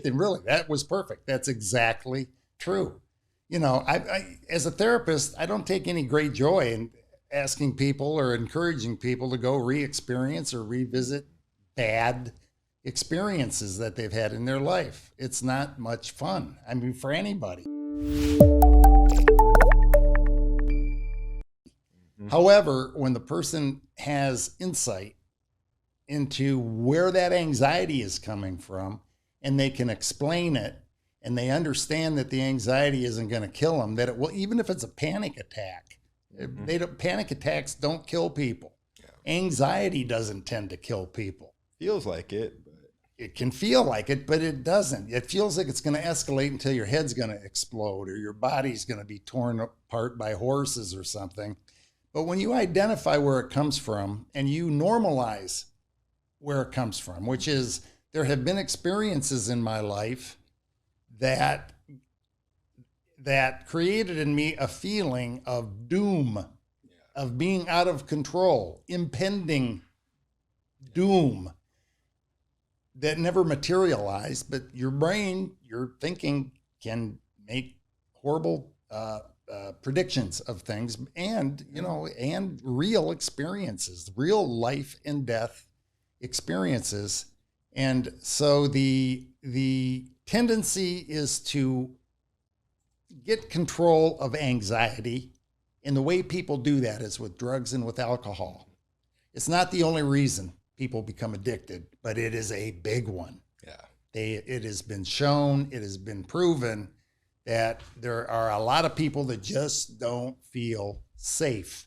then really, that was perfect. That's exactly true. You know, I as a therapist, I don't take any great joy in asking people or encouraging people to go re-experience or revisit bad experiences that they've had in their life. It's not much fun. I mean, for anybody. However, when the person has insight into where that anxiety is coming from and they can explain it and they understand that the anxiety isn't going to kill them, that it will, even if it's a panic attack, panic attacks don't kill people. Yeah. Anxiety doesn't tend to kill people. Feels like it. It can feel like it, but it doesn't. It feels like it's going to escalate until your head's going to explode or your body's going to be torn apart by horses or something. But when you identify where it comes from and you normalize where it comes from, which is there have been experiences in my life that created in me a feeling of doom, of being out of control, impending doom that never materialized, but your brain, your thinking can make horrible predictions of things and, you know, and real experiences, real life and death experiences. And so the tendency is to get control of anxiety. And the way people do that is with drugs and with alcohol. It's not the only reason people become addicted, but it is a big one. Yeah. It has been shown, it has been proven that there are a lot of people that just don't feel safe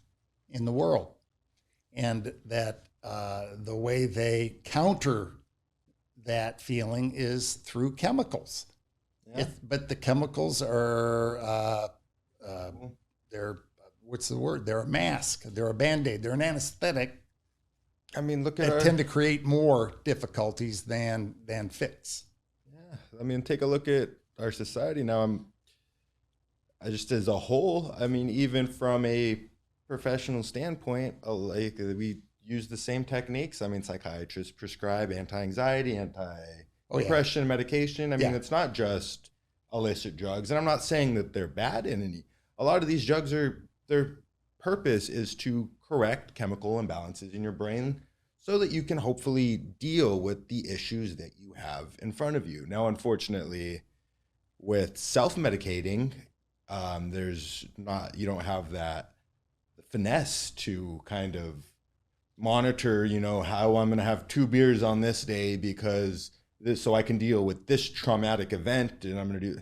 in the world. And that the way they counter that feeling is through chemicals. Yeah. But the chemicals are, they're, what's the word? They're a mask, they're a Band-Aid, they're an anesthetic. I mean, look at tend to create more difficulties than fix. Yeah, I mean, take a look at our society now. I just as a whole. I mean, even from a professional standpoint, like we use the same techniques. I mean, psychiatrists prescribe anti-anxiety, anti-depression medication. I mean, it's not just illicit drugs, and I'm not saying that they're bad in any. A lot of these drugs their purpose is to correct chemical imbalances in your brain so that you can hopefully deal with the issues that you have in front of you. Now, unfortunately, with self-medicating, you don't have that finesse to kind of monitor, you know, how I'm going to have 2 beers on this day because so I can deal with this traumatic event, and I'm going to do,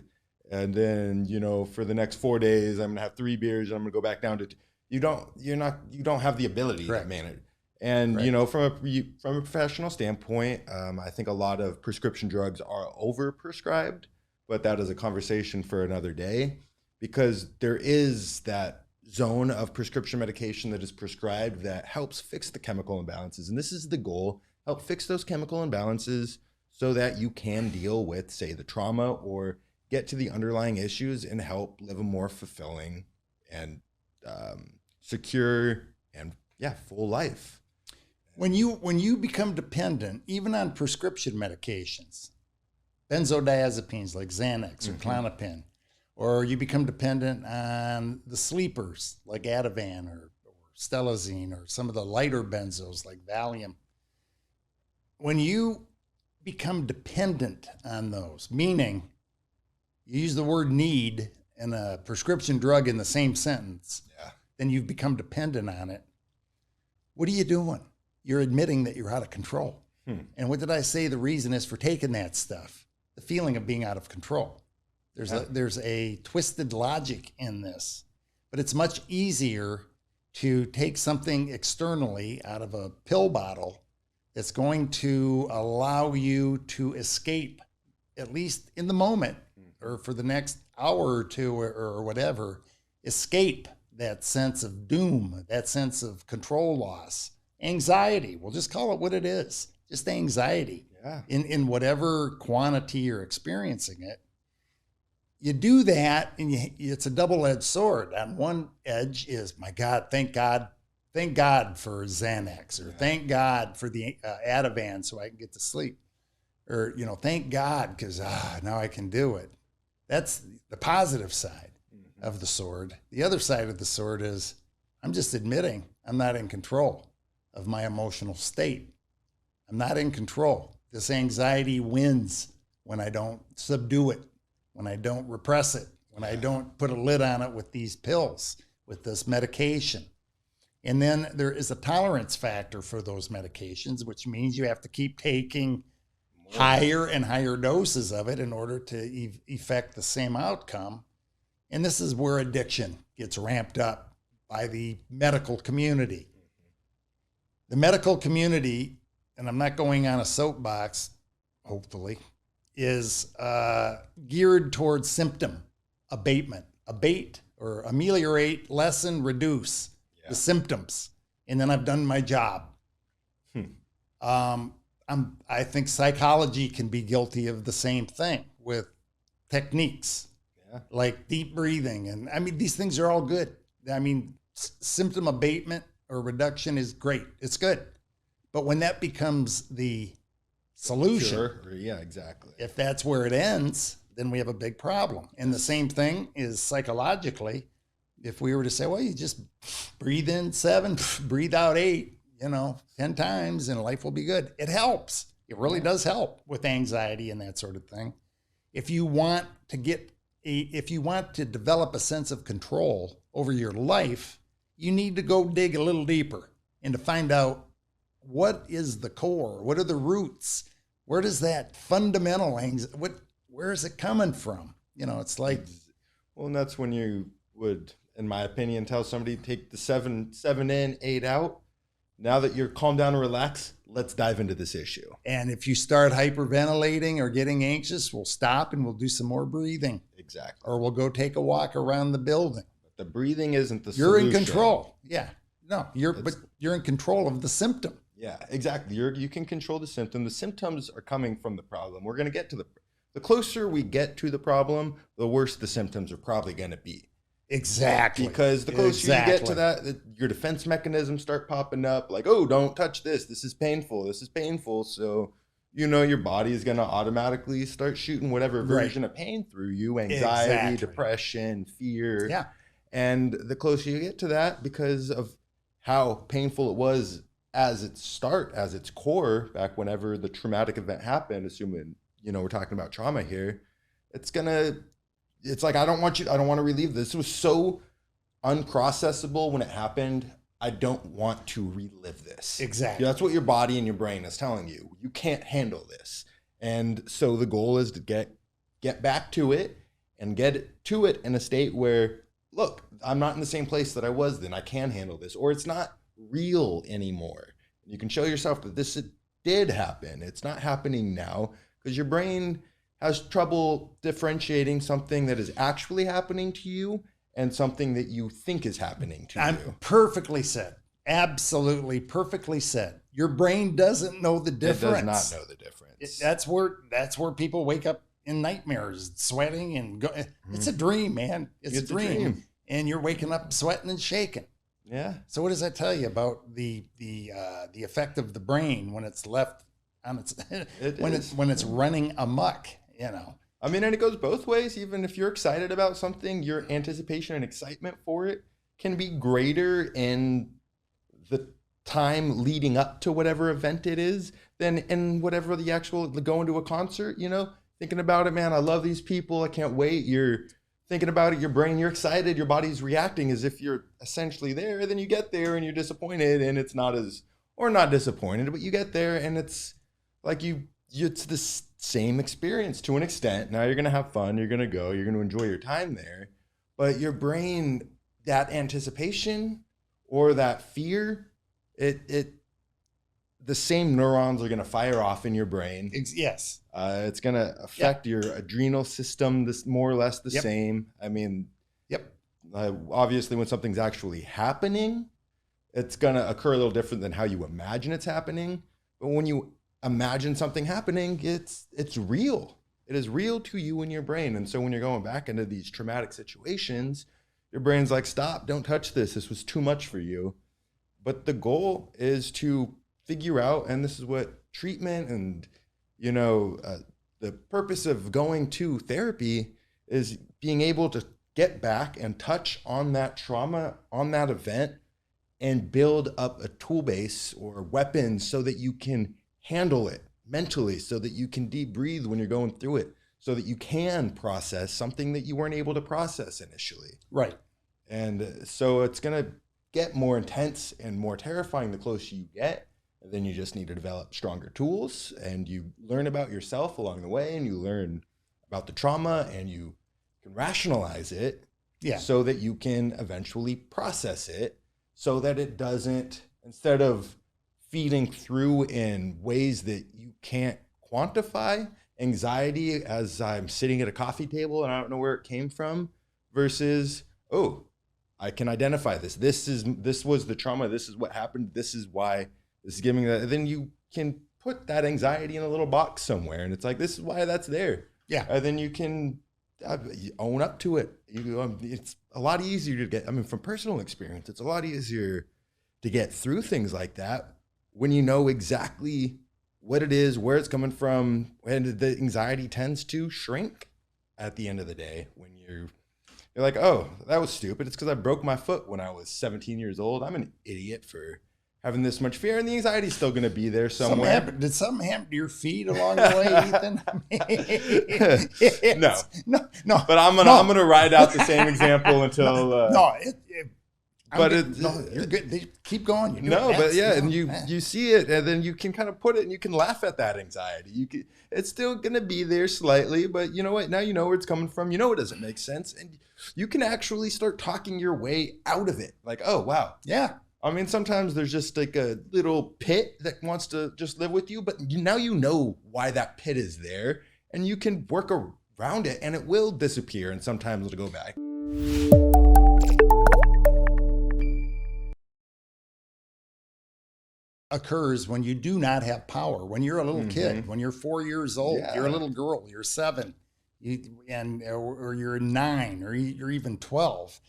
and then, you know, for the next 4 days, I'm going to have 3 beers and I'm going to go back down to you don't have the ability to manage. And, you know, from a professional standpoint, I think a lot of prescription drugs are overprescribed, but that is a conversation for another day, because there is that zone of prescription medication that is prescribed that helps fix the chemical imbalances. And this is the goal, help fix those chemical imbalances so that you can deal with, say, the trauma or get to the underlying issues and help live a more fulfilling and secure and full life. When you become dependent, even on prescription medications, benzodiazepines like Xanax or Klonopin, or you become dependent on the sleepers like Ativan or Stelazine or some of the lighter benzos like Valium. When you become dependent on those, meaning you use the word need and a prescription drug in the same sentence, then you've become dependent on it. What are you doing? You're admitting that you're out of control. And what did I say? The reason is for taking that stuff, the feeling of being out of control. There's a twisted logic in this, but it's much easier to take something externally out of a pill bottle that's going to allow you to escape, at least in the moment or for the next hour or two or whatever, escape that sense of doom, that sense of control loss, anxiety. We'll just call it what it is, just anxiety. In whatever quantity you're experiencing it. You do that, and it's a double-edged sword. On one edge is, my God, thank God for Xanax, or thank God for the Ativan so I can get to sleep. or, you know, thank God, because now I can do it. That's the positive side of the sword. The other side of the sword is I'm just admitting I'm not in control of my emotional state. I'm not in control. This anxiety wins when I don't subdue it, when I don't repress it, when I don't put a lid on it with these pills, with this medication. And then there is a tolerance factor for those medications, which means you have to keep taking higher and higher doses of it in order to effect the same outcome. And this is where addiction gets ramped up by the medical community. The medical community, and I'm not going on a soapbox, hopefully, is geared towards symptom abatement. Abate or ameliorate, lessen, reduce the symptoms. And then I've done my job. I think psychology can be guilty of the same thing with techniques like deep breathing. And I mean, these things are all good. I mean, symptom abatement or reduction is great. It's good. But when that becomes the solution, exactly. If that's where it ends, then we have a big problem. And the same thing is psychologically. If we were to say, well, you just breathe in 7, breathe out 8, 10 times and life will be good. It helps. It really does help with anxiety and that sort of thing. If you want to develop a sense of control over your life, you need to go dig a little deeper and to find out what is the core, what are the roots, where does that fundamental anxiety, where is it coming from? It's like, well, and that's when you would, in my opinion, tell somebody take the 7 in, 8 out. Now that you're calm down and relaxed, let's dive into this issue. And if you start hyperventilating or getting anxious, we'll stop and we'll do some more breathing. Exactly. Or we'll go take a walk around the building. But the breathing isn't the You're solution. in control. Yeah. No, but you're in control of the symptom. Yeah, exactly. You can control the symptom. The symptoms are coming from the problem. We're going to get to the closer we get to the problem, the worse the symptoms are probably going to be. Exactly. Because the closer you get to that, your defense mechanisms start popping up like, oh, don't touch this. This is painful. This is painful. So, your body is going to automatically start shooting whatever version of pain through you, anxiety, depression, fear. Yeah. And the closer you get to that, because of how painful it was as its core, back whenever the traumatic event happened, assuming, we're talking about trauma here, it's like, I don't want to relive this. It was so unprocessable when it happened. I don't want to relive this. Exactly. That's what your body and your brain is telling you. You can't handle this. And so the goal is to get back to it and get to it in a state where, look, I'm not in the same place that I was then. I can handle this. Or it's not real anymore. You can show yourself that this did happen. It's not happening now because your brain has trouble differentiating something that is actually happening to you and something that you think is happening to you. Perfectly said. Absolutely perfectly said. Your brain doesn't know the difference. It does not know the difference. That's where people wake up in nightmares, sweating and go. It's a dream, man. It's a dream. And you're waking up sweating and shaking. Yeah. So what does that tell you about the effect of the brain when it's left on its when it's running amok? I mean, and it goes both ways. Even if you're excited about something, your anticipation and excitement for it can be greater in the time leading up to whatever event it is than in whatever the actual going to a concert, thinking about it, man, I love these people. I can't wait. You're thinking about it, your brain, you're excited, your body's reacting as if you're essentially there. Then you get there and you're disappointed and it's not disappointed, but you get there and it's like it's the same experience to an extent. Now you're going to have fun. You're going to go. You're going to enjoy your time there. But your brain, that anticipation or that fear, the same neurons are going to fire off in your brain. Yes. It's going to affect your adrenal system. This more or less the same. I mean, obviously, when something's actually happening, it's going to occur a little different than how you imagine it's happening. But when you imagine something happening, it's real. It is real to you in your brain. And so when you're going back into these traumatic situations, your brain's like, stop, don't touch this. This was too much for you. But the goal is to figure out, and this is what treatment and you know, the purpose of going to therapy is being able to get back and touch on that trauma, on that event, and build up a tool base or weapons so that you can handle it mentally, so that you can deep breathe when you're going through it, so that you can process something that you weren't able to process initially. Right. And so it's going to get more intense and more terrifying the closer you get. And then you just need to develop stronger tools, and you learn about yourself along the way, and you learn about the trauma, and you can rationalize it so that you can eventually process it, so that it doesn't, instead of feeding through in ways that you can't quantify, anxiety as I'm sitting at a coffee table and I don't know where it came from, versus, oh, I can identify this. This was the trauma. This is what happened. This is why this is giving that. Then you can put that anxiety in a little box somewhere, and it's like, this is why that's there. Yeah. And then you can own up to it. It's a lot easier to get, I mean, from personal experience, it's a lot easier to get through things like that when you know exactly what it is, where it's coming from, and the anxiety tends to shrink at the end of the day when you're like, oh, that was stupid. It's because I broke my foot when I was 17 years old. I'm an idiot for having this much fear, and the anxiety is still going to be there somewhere. Did something happen to your feet along the way, Ethan? No. But I'm gonna ride out the same example until. You're good. Keep going. And you see it, and then you can kind of put it, and you can laugh at that anxiety. It's still gonna be there slightly, but you know what? Now you know where it's coming from. You know it doesn't make sense, and you can actually start talking your way out of it. Like, oh wow, yeah. I mean, sometimes there's just like a little pit that wants to just live with you, but now you know why that pit is there, and you can work around it, and it will disappear, and sometimes it'll go back. Occurs when you do not have power. When you're a little kid, when you're 4 years old, you're a little girl, you're 7, or you're 9, or you're even 12.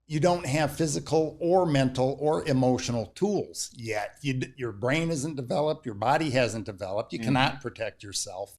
You don't have physical or mental or emotional tools yet. Your brain isn't developed. Your body hasn't developed. You cannot protect yourself.